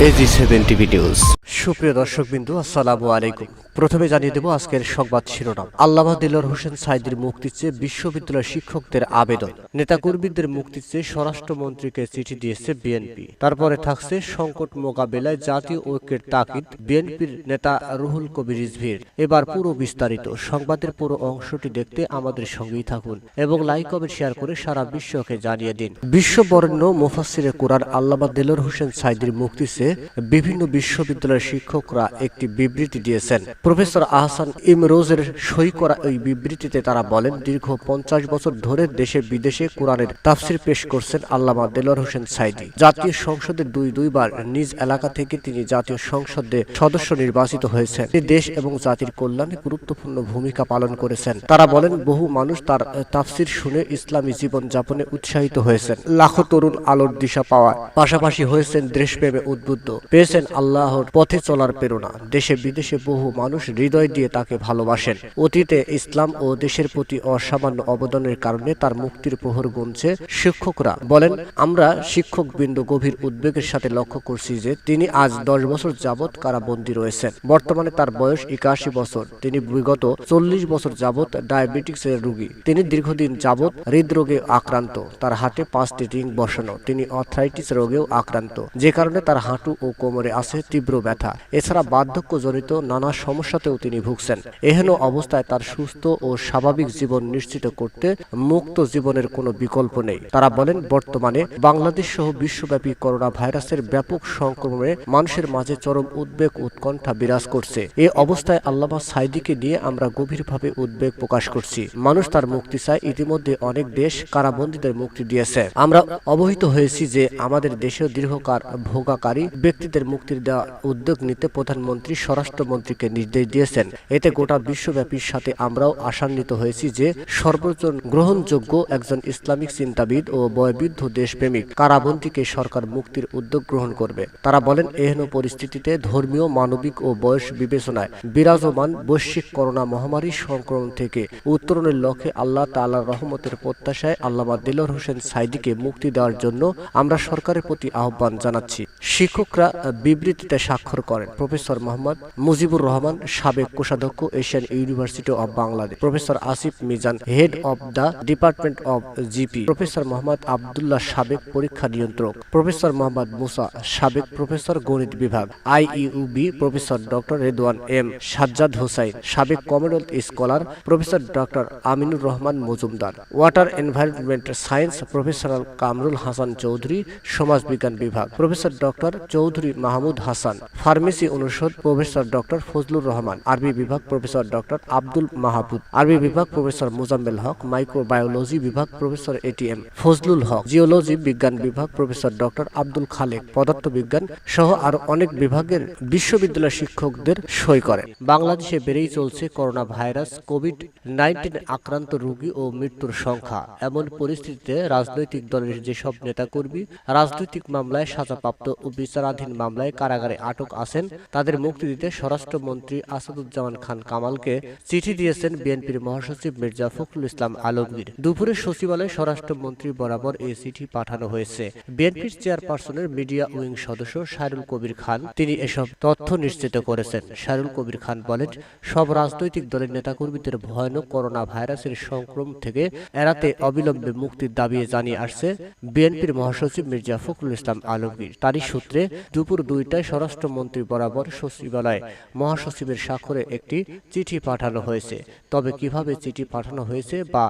AG7 TV news. সুপ্রিয় দর্শকবৃন্দু, আসসালামু আলাইকুম। প্রথমে জানিয়ে দেব আজকের সংবাদ শিরোনাম। আল্লামা দেলোয়ার হোসেন সাঈদীর মুক্তির চেয়ে বিশ্ববিদ্যালয় শিক্ষকদের আবেদন। নেতাকর্মীদের মুক্তির চেয়ে স্বরাষ্ট্রমন্ত্রীকে চিঠি দিয়েছে বিএনপি। তারপরে থাকছে সংকট মোকাবেলায় জাতীয় ঐক্যের তাগিদ, বিএনপির নেতা রুহুল কবির রিজভীর। এবার পুরো বিস্তারিত সংবাদের পুরো অংশটি দেখতে আমাদের সঙ্গেই থাকুন এবং লাইক কমেন্ট শেয়ার করে সারা বিশ্বকে জানিয়ে দিন। বিশ্ববরেণ্য মুফাসসিরে কুরআন আল্লামা দেলোয়ার হোসেন সাঈদীর মুক্তির চেয়ে বিভিন্ন বিশ্ববিদ্যালয়ের শিক্ষকরা একটি বিবৃতি দিয়েছেন। প্রফেসর আহসান ইমরোজের সই করা এই বিবৃতিতে তারা বলেন, দীর্ঘ 50 বছর ধরে দেশে বিদেশে কোরআনের তাফসির পেশ করছেন আল্লামা দেলোয়ার হোসেন সাঈদী। জাতীয় সংসদে দুইবার নিজ এলাকা থেকে তিনি জাতীয় সংসদে সদস্য নির্বাচিত হয়েছেন। তিনি দেশ এবং জাতির কল্যাণে গুরুত্বপূর্ণ ভূমিকা পালন করেছেন। তারা বলেন, বহু মানুষ তার তাফসির শুনে ইসলামী জীবন যাপনে উৎসাহিত হয়েছেন। লাখো তরুণ আলোর দিশা পাওয়ার পাশাপাশি হয়েছেন দেশপ্রেমে উদ্বুদ্ধ, পেয়েছেন আল্লাহর পথে চলার প্রেরণা। দেশে বিদেশে বহু মানুষ হৃদয় দিয়ে তাকে ভালোবাসেন। অতীতে ইসলাম ও দেশের প্রতি অসামান্য অবদানের কারণে তার মুক্তির প্রহর গুনছে। শিক্ষকরা বলেন, আমরা শিক্ষকবৃন্দ গভীর উদ্বেগের সাথে লক্ষ্য করছি যে তিনি আজ 10 বছর যাবৎ কারাবন্দী রয়েছেন। বর্তমানে তার বয়স 81 বছর। তিনি বিগত 40 বছর যাবৎ ডায়াবেটিক্সের রোগী। তিনি দীর্ঘদিন যাবৎ হৃদরোগে আক্রান্ত। তার হাতে 5টি রিং বসানো। তিনি আর্থ্রাইটিস রোগেও আক্রান্ত, যে কারণে তার হাঁটু ও কোমরে আছে তীব্র ব্যথা। এছাড়া বার্ধক্যজনিত নানা সমস্যাতেও তিনি ভুগছেন। এহেন অবস্থায় তার সুস্থ ও স্বাভাবিক জীবন নিশ্চিত করতে মুক্ত জীবনের কোনো বিকল্প নেই। তারা বলেন, বর্তমানে বাংলাদেশ সহ বিশ্বব্যাপী করোনা ভাইরাসের ব্যাপক সংক্রমণে মানুষের মাঝে চরম উদ্বেগ উৎকণ্ঠা বিরাজ করছে। এ অবস্থায় আল্লামা সাঈদীকে নিয়ে আমরা গভীরভাবে উদ্বেগ প্রকাশ করছি। মানুষ তার মুক্তি চায়। ইতিমধ্যে অনেক দেশ কারাবন্দীদের মুক্তি দিয়েছে। আমরা অবহিত হয়েছি যে আমাদের দেশেও দীর্ঘকাল ভোগাকারী ব্যক্তিদের মুক্তির দেওয়ার উদ্যোগ নিতে প্রধানমন্ত্রী স্বরাষ্ট্রমন্ত্রীকে নির্দেশ দিয়েছেন। এতে গোটা বিশ্বব্যাপীর সাথে আমরাও আশান্বিত হয়েছি যে সর্বোচ্চ গ্রহণযোগ্য একজন ইসলামিক চিন্তাবিদ ও বয়োবৃদ্ধ দেশপ্রেমিক কারাবন্দীকে সরকার মুক্তির উদ্যোগ গ্রহণ করবে। তারা বলেন, এহেন পরিস্থিতিতে ধর্মীয়, মানবিক ও বয়স বিবেচনায় বিরাজমান বৈশ্বিক করোনা মহামারী সংক্রমণ থেকে উত্তরণের লক্ষ্যে আল্লাহ তাআলার রহমতের প্রত্যাশায় আল্লামা দেলোয়ার হোসেন সাঈদীকে মুক্তি দেওয়ার জন্য আমরা সরকারের প্রতি আহ্বান জানাচ্ছি। শিক্ষকরা বিবৃতিতে স্বাক্ষর করেন প্রফেসর মোহাম্মদ মুজিবুর রহমান, সাবেক কোষাধ্যক্ষ, Asian university of Bangladesh; professor Asif Mizan, head of the department of GP; professor Mohammad Abdullah, সাবেক পরীক্ষা নিয়ন্ত্রক; প্রফেসর মোহাম্মদ মুসা, সাবেক প্রফেসর গণিত বিভাগ IUB; professor doctor Redwan M Sajjad Hossain, সাবেক Commonwealth scholar; professor doctor Aminur Rahman Majumder, water environment science; professor Kamrul Hasan Chowdhury, সমাজবিজ্ঞান বিভাগ; professor doctor Chowdhury Mahmud Hasan, pharmacy অনুষদ; প্রফেসর ডক্টর ফজলুর রহমান, আরবি বিভাগ; প্রফেসর ডক্টর আব্দুল মাহবুব, আরবি বিভাগ; প্রফেসর মোজাম্মেল হক, মাইক্রোবায়োলজি বিভাগ; professor ATM Fazlul Haque, geology বিজ্ঞান বিভাগ; প্রফেসর ডক্টর আব্দুল খালেক, পদার্থবিজ্ঞান সহ আরো অনেক বিভাগের বিশ্ববিদ্যালয় শিক্ষকদের সই করেন। বাংলাদেশে বেড়েই চলছে করোনা ভাইরাস কোভিড-19 আক্রান্ত রোগী ও মৃত্যুর সংখ্যা। এমন পরিস্থিতিতে রাজনৈতিক দলের যেসব নেতাকর্মী রাজনৈতিক মামলায় সাজাপ্রাপ্ত ও বিচারাধীন মামলায় কারাগারে আটক আছেন, তাদের মুক্তি দিতে স্বরাষ্ট্রমন্ত্রী আসাদুজ্জামান খান কামালকে চিঠি দিয়েছেন বিএনপির মহাসচিব মির্জা ফখরুল ইসলাম আলমগীর। দুপুরে সচিবালয়ে স্বরাষ্ট্রমন্ত্রী বরাবর এই চিঠি পাঠানো হয়েছে। বিএনপির চেয়ারপারসনের মিডিয়া উইং সদস্য শায়রুল কবির খান তিনি এসব তথ্য নিশ্চিত করেছেন। শায়রুল কবির খান বলেন, সব রাজনৈতিক দলের নেতাকর্মীদের ভয়ানক করোনা ভাইরাসের সংক্রমণ থেকে এড়াতে অবিলম্বে মুক্তির দাবি জানিয়ে আসছে বিএনপির মহাসচিব মির্জা ফখরুল ইসলাম আলমগীর। তারই সূত্রে দুপুর 2টায় স্বরাষ্ট্রমন্ত্রী বরাবর সচিবালয়ে মহাসচিবের স্বাক্ষরে একটি চিঠি পাঠানো হয়েছে। তবে কিভাবে চিঠি পাঠানো হয়েছে বা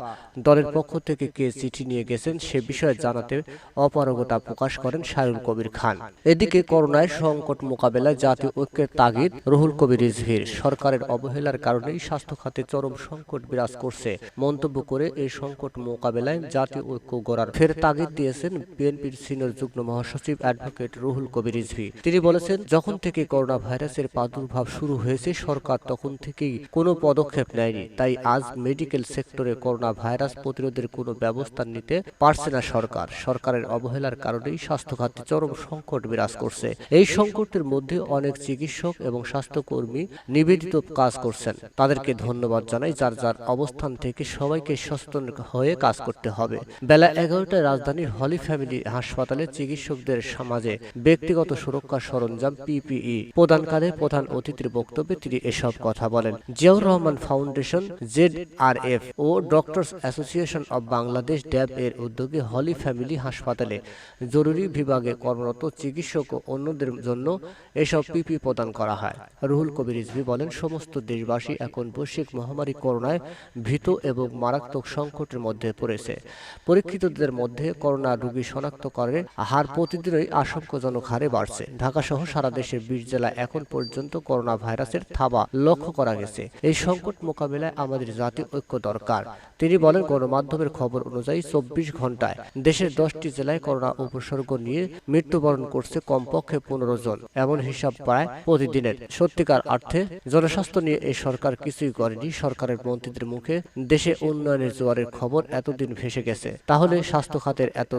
দলের পক্ষ থেকে কে চিঠি নিয়ে গেছেন সে বিষয়ে জানাতে অপারগতা প্রকাশ করেন শায়রুল কবির খান। এদিকে করোনায় সংকট মোকাবেলায় জাতীয় ঐক্যের তাগিদ রুহুল কবির রিজভীর। সরকারের অবহেলার কারণেই স্বাস্থ্য খাতে চরম সংকট বিরাজ করছে মন্তব্য করে এই সংকট মোকাবেলায় জাতীয় ঐক্য গড়ার ফের তাগিদ দিয়েছেন বিএনপির সিনিয়র যুগ্ম মহাসচিব অ্যাডভোকেট রুহুল কবির রিজভী। তিনি বলেছেন, যখন থেকে করোনা ভাইরাসের প্রাদুর্ভাব শুরু হয়েছে হয়েছে, সরকার তখন থেকেই কোনো পদক্ষেপ নেয়নি। তাই আজ মেডিকেল সেক্টরে করোনা ভাইরাস প্রতিরোধের কোনো ব্যবস্থা নিতে পারছে না সরকার। সরকারের অবহেলার কারণেই স্বাস্থ্য খাতে চরম সংকট বিরাজ করছে। এই সংকটের মধ্যে অনেক চিকিৎসক এবং স্বাস্থ্যকর্মী নিবেদিত কাজ করছেন। তাদেরকে ধন্যবাদ জানাই। যার যার অবস্থান থেকে সবাইকে সচেতন হয়ে কাজ করতে হবে। বেলা 11টায় রাজধানীর হলি ফ্যামিলি হাসপাতালে চিকিৎসকদের সমাজে ব্যক্তিগত সুরক্ষা সরঞ্জাম পিপিই প্রদানকালে প্রধান অতিথির বক্তব্যে তিনি এসব কথা বলেন। জিয়াউর রহমান ফাউন্ডেশন, জেডআরএফ ও Doctors Association of Bangladesh DAB এর উদ্যোগে হলি ফ্যামিলি হাসপাতালে জরুরি বিভাগে কর্মরত চিকিৎসক ও অন্যদের জন্য এসব পিপি প্রদান করা হয়। রুহুল কবির রিজভী বলেন, সমস্ত দেশবাসী এখন বৈশ্বিক মহামারী করোনায় ভীত এবং মারাত্মক সংকটের মধ্যে পড়েছে। পরীক্ষিতদের মধ্যে করোনা রোগী শনাক্ত করার হার প্রতিদিনই আশঙ্কাজনক হারে বাড়ছে। ঢাকা সহ সারা দেশের 20 জেলায় এখন পর্যন্ত করোনা ভাইরাসের থাবা লক্ষ্য করা গেছে। এই সংকট মোকাবিলায় আমাদের জাতীয় ঐক্য দরকার। তিনি বলেন, গণমাধ্যমের খবর অনুযায়ী 24 ঘন্টায় দেশের 10টি জেলায় করোনা উপসর্গ নিয়ে মৃত্যুবরণ করছে কমপক্ষে 15 জন। এমন হিসাব প্রায় প্রতিদিনের। সত্যিকার অর্থে জনস্বাস্থ্য নিয়ে এই সরকার কিছুই করেনি। সরকারের মন্ত্রীদের মুখে দেশে উন্নয়নের জোয়ারের খবর এতদিন ভেসে গেছে। তাহলে স্বাস্থ্য খাতের এত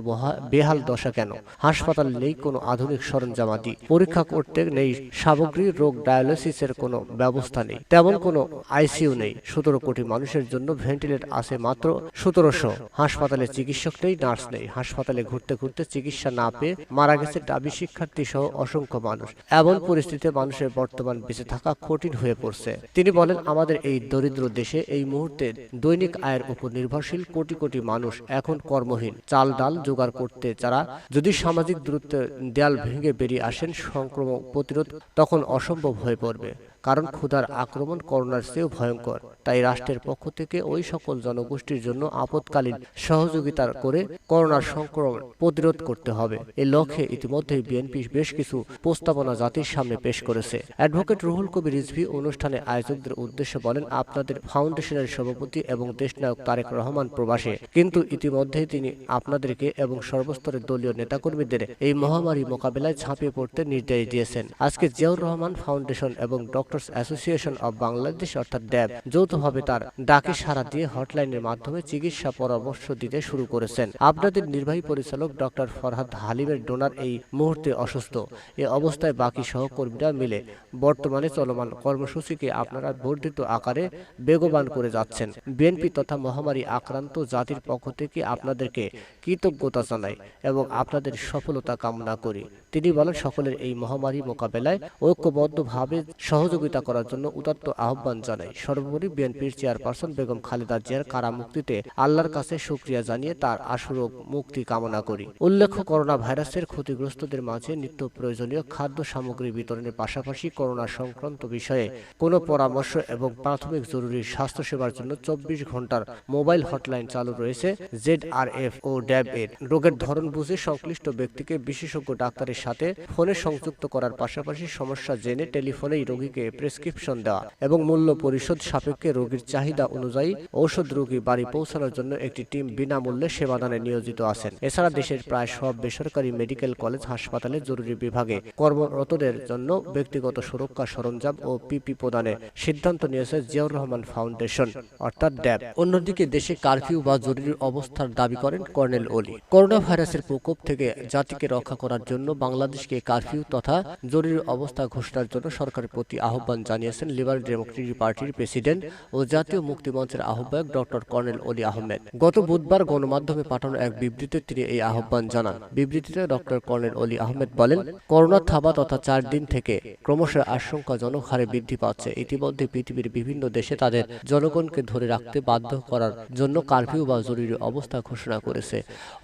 বেহাল দশা কেন? হাসপাতালে নেই কোনো আধুনিক সরঞ্জামাদি, পরীক্ষা করতে নেই সামগ্রী, রোগ ডায়ালিসিসের কোনো ব্যবস্থা নেই, তেমন কোনো আইসিইউ নেই। 17 কোটি মানুষের জন্য ভেন্টিলেটর আছে মাত্র 1700। হাসপাতালে চিকিৎসক নেই, নার্স নেই। হাসপাতালে ঘুরতে ঘুরতে চিকিৎসা না পেয়ে মারা গেছে ডাবি শিক্ষার্থী সহ অসংখ্য মানুষ। এমন পরিস্থিতিতে মানুষের বর্তমান বেঁচে থাকা কঠিন হয়ে পড়ছে। তিনি বলেন, আমাদের এই দরিদ্র দেশে এই মুহূর্তে দৈনিক আয়ের উপর নির্ভরশীল কোটি কোটি মানুষ এখন কর্মহীন। চাল ডাল জোগাড় করতে যারা যদি সামাজিক দূরত্ব দেয়াল ভেঙে বেরিয়ে আসেন, সংক্রমণ প্রতিরোধ তখন অসম্ভব হয়ে পড়বে। কারণ ক্ষুধার আক্রমণ করোনার চেয়েও ভয়ঙ্কর। তাই রাষ্ট্রের পক্ষ থেকে ওই সকল জনগোষ্ঠীর জন্য আপৎকালীন সহযোগিতা করে করোনার সংক্রমণ প্রতিরোধ করতে হবে। এই লক্ষ্যে ইতিমধ্যেই বিএনপি বেশ কিছু প্রস্তাবনা জাতির সামনে পেশ করেছে। অ্যাডভোকেট রুহুল কবির রিজভী অনুষ্ঠানে আয়োজকদের উদ্দেশ্যে বলেন, আপনাদের ফাউন্ডেশনের সভাপতি এবং দেশনায়ক তারেক রহমান প্রবাসে, কিন্তু ইতিমধ্যেই তিনি আপনাদেরকে এবং সর্বস্তরের দলীয় নেতাকর্মীদের এই মহামারী মোকাবেলায় ঝাঁপিয়ে পড়তে নির্দেশ দিয়েছেন। আজকে জিয়াউর রহমান ফাউন্ডেশন এবং ডক্টরস অ্যাসোসিয়েশন অব বাংলাদেশ অর্থাৎ ড্যাব যৌথভাবে তার ডাকে সাড়া দিয়ে হটলাইনের মাধ্যমে চিকিৎসা পরামর্শ দিতে শুরু করেছেন। আপনাদের নির্বাহী পরিচালক ডক্টর ফরহাদ হালিমের ডোনার এই মুহূর্তে অসুস্থ। এ অবস্থায় বাকি সহকর্মীরা মিলে বর্তমানে চলমান কর্মসূচিকে আপনারা বর্ধিত আকারে বেগবান করে যাচ্ছেন। বিএনপি তথা মহামারী আক্রান্ত জাতির পক্ষ থেকে আপনাদেরকে কৃতজ্ঞতা জানাই এবং আপনাদের সফলতা কামনা করি। তিনি বলেন, সকলের এই মহামারী মোকাবেলায় ঐক্যবদ্ধভাবে সহযোগিতা করার জন্য উদাত্ত আহ্বান জানাই। সর্বোপরি বিএনপির চেয়ারপারসন বেগম খালেদা জিয়ার কারা মুক্তিতে আল্লাহর কাছে শুকরিয়া জানিয়ে তার আশুরোগ মুক্তি কামনা করি। উল্লেখ্য, করোনা ভাইরাসের ক্ষতিগ্রস্তদের মাঝে নিত্য প্রয়োজনীয় খাদ্য সামগ্রী বিতরণের পাশাপাশি করোনা সংক্রান্ত বিষয়ে কোনো পরামর্শ এবং প্রাথমিক জরুরি স্বাস্থ্যসেবার জন্য 24 ঘন্টার মোবাইল হটলাইন চালু রয়েছে জেডআরএফ ও ড্যাব এর। রোগের ধরন বুঝে সংশ্লিষ্ট ব্যক্তিকে বিশেষজ্ঞ ডাক্তারের সাথে ফোনে সংযুক্ত করার পাশাপাশি সমস্যা জেনে টেলিফোনেই রোগীকে প্রেসক্রিপশন দেওয়া এবং মূল্য পরিশোধ সাপেক্ষে রোগীর চাহিদা অনুযায়ী ঔষধ রোগী বাড়ি পৌঁছানোর জন্য একটি টিম বিনামূল্যে সেবাদানে নিয়োজিত আছেন। এছাড়া দেশের প্রায় সব বেসরকারি মেডিকেল কলেজ হাসপাতালে জরুরি বিভাগে কর্মরতদের জন্য ব্যক্তিগত সুরক্ষা সরঞ্জাম ও পিপি প্রদানের সিদ্ধান্ত নিয়েছে জিয়াউর রহমান ফাউন্ডেশন অর্থাৎ ড্যাব। অন্যদিকে দেশে কারফিউ বা জরুরি অবস্থার দাবি করেন কর্নেল ওলি। করোনা ভাইরাসের প্রকোপ থেকে জাতিকে রক্ষা করার জন্য বাংলাদেশকে কারফিউ তথা জরুরি অবস্থা ঘোষণার জন্য সরকারের প্রতি আহ্বান জানিয়েছেন লিবারেল ডেমোক্রেটিক পার্টির প্রেসিডেন্ট ও জাতীয় মুক্তি মঞ্চের আহ্বায়ক ডক্টর কর্নেল ওলি আহমেদ। গত বুধবার গণমাধ্যমে পাঠানো এক বিবৃতিতে তিনি এই আহ্বান জানান। বিবৃতিতে ডক্টর কর্নেল ওলি আহমেদ বলেন, করোনা থাবা তথা 4 দিন থেকে ক্রমশ আশঙ্কাজনক হারে বৃদ্ধি পাচ্ছে। ইতিমধ্যে পৃথিবীর বিভিন্ন দেশে তাদের জনগণকে ধরে রাখতে বাধ্য করার জন্য কারফিউ বা জরুরি অবস্থা ঘোষণা করেছে।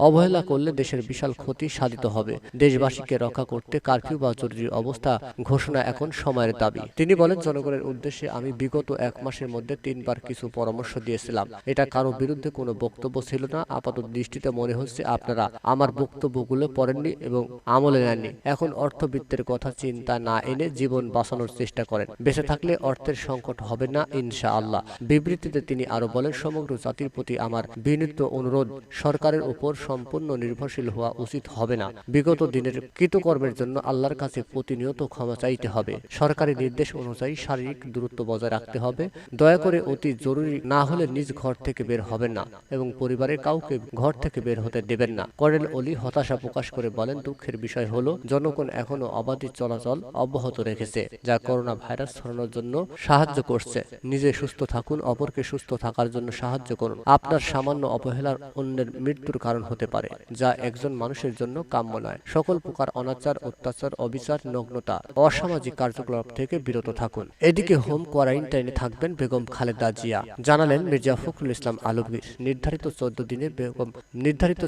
অবহেলা করলে দেশের বিশাল ক্ষতি সাধিত হবে। দেশবাসীকে রক্ষা করতে কারফিউ বা জরুরি অবস্থা ঘোষণা এখন সময়ের দাবি। তিনি বলেন, জনগণের উদ্দেশ্যে আমি বিগত 1 মাসের মধ্যে 3 বার কিছু পরামর্শ দিয়েছিলাম। এটা কারো বিরুদ্ধে কোনো বক্তব্য ছিল না। আপাতত দৃষ্টিতে মনে হচ্ছে আপনারা আমার বক্তব্যগুলো পড়েননি এবং আমলে নেননি। এখন অর্থবিত্তের কথা চিন্তা না এনে জীবন বাঁচানোর চেষ্টা করেন। বেঁচে থাকলে অর্থের সংকট হবে না ইনশাআল্লাহ। বিবৃতিতে তিনি আরো বলেন, সমগ্র জাতির প্রতি আমার বিনীত অনুরোধ, সরকারের উপর সম্পূর্ণ নির্ভরশীল হওয়া উচিত হবে না। বিগত দিনের কৃতকর্মের জন্য আল্লাহর কাছে প্রতিনিয়ত ক্ষমা চাইতে হবে। সরকারি নির্দেশ নির্দেশ অনুযায়ী শারীরিক দূরত্ব বজায় রাখতে হবে। দয়া করে অতি জরুরি না হলে নিজ ঘর থেকে বের হবেন না এবং পরিবারের কাউকে ঘর থেকে বের হতে দেবেন না। কর্নেল অলি হতাশা প্রকাশ করে বলেন, দুঃখের বিষয় হলো জনগণ এখনো অবাধ চলাচল অব্যাহত রেখেছে, যা করোনা ভাইরাস ছড়ানোর জন্য সাহায্য করছে। নিজে সুস্থ থাকুন, অপরকে সুস্থ থাকার জন্য সাহায্য করুন। আপনার সামান্য অবহেলার অন্যের মৃত্যুর কারণ হতে পারে, যা একজন মানুষের জন্য কাম্য নয়। সকল প্রকার অনাচার, অত্যাচার, অবিচার, নগ্নতা, অসামাজিক কার্যকলাপ থেকে বিরত থাকুন। এদিকে হোম কোয়ারেন্টাইনে থাকবেন বেগম খালেদা জিয়া, জানালেন মির্জা ফখরুল ইসলাম আলমগীর। নির্ধারিত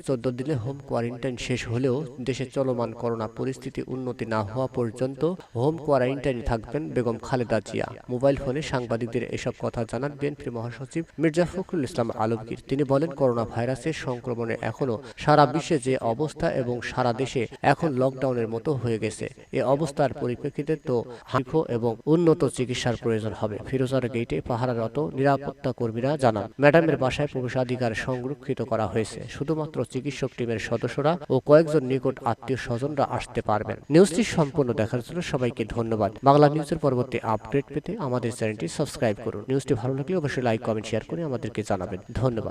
14 দিনে হোম কোয়ারেন্টাইন শেষ হলেও দেশে চলমান করোনা পরিস্থিতি উন্নতি না হওয়া পর্যন্ত হোম কোয়ারেন্টাইনে থাকবেন বেগম খালেদা জিয়া। মোবাইল ফোনে সাংবাদিকদের এসব কথা জানান বিএনপির মহাসচিব মির্জা ফখরুল ইসলাম আলমগীর। তিনি বলেন, করোনা ভাইরাসের সংক্রমণে এখনো সারা বিশ্বে যে অবস্থা এবং সারা দেশে এখন লকডাউনের মতো হয়ে গেছে, এ অবস্থার পরিপ্রেক্ষিতে তো দীর্ঘ এবং উন্নত চিকিৎসার প্রয়োজন হবে। ফিরোজার গেটে পাহারারত নিরাপত্তা কর্মীরা জানান, ম্যাডামের বাসায় প্রবেশাধিকার সংরক্ষিত করা হয়েছে। শুধুমাত্র চিকিৎসক টিমের সদস্যরা ও কয়েকজন নিকট আত্মীয় স্বজনরা আসতে পারবেন। নিউজটি সম্পূর্ণ দেখার জন্য সবাইকে ধন্যবাদ। বাংলা নিউজের পরবর্তী আপডেট পেতে আমাদের চ্যানেলটি সাবস্ক্রাইব করুন। নিউজটি ভালো লাগলে অবশ্যই লাইক, কমেন্ট, শেয়ার করে আমাদেরকে জানাবেন। ধন্যবাদ।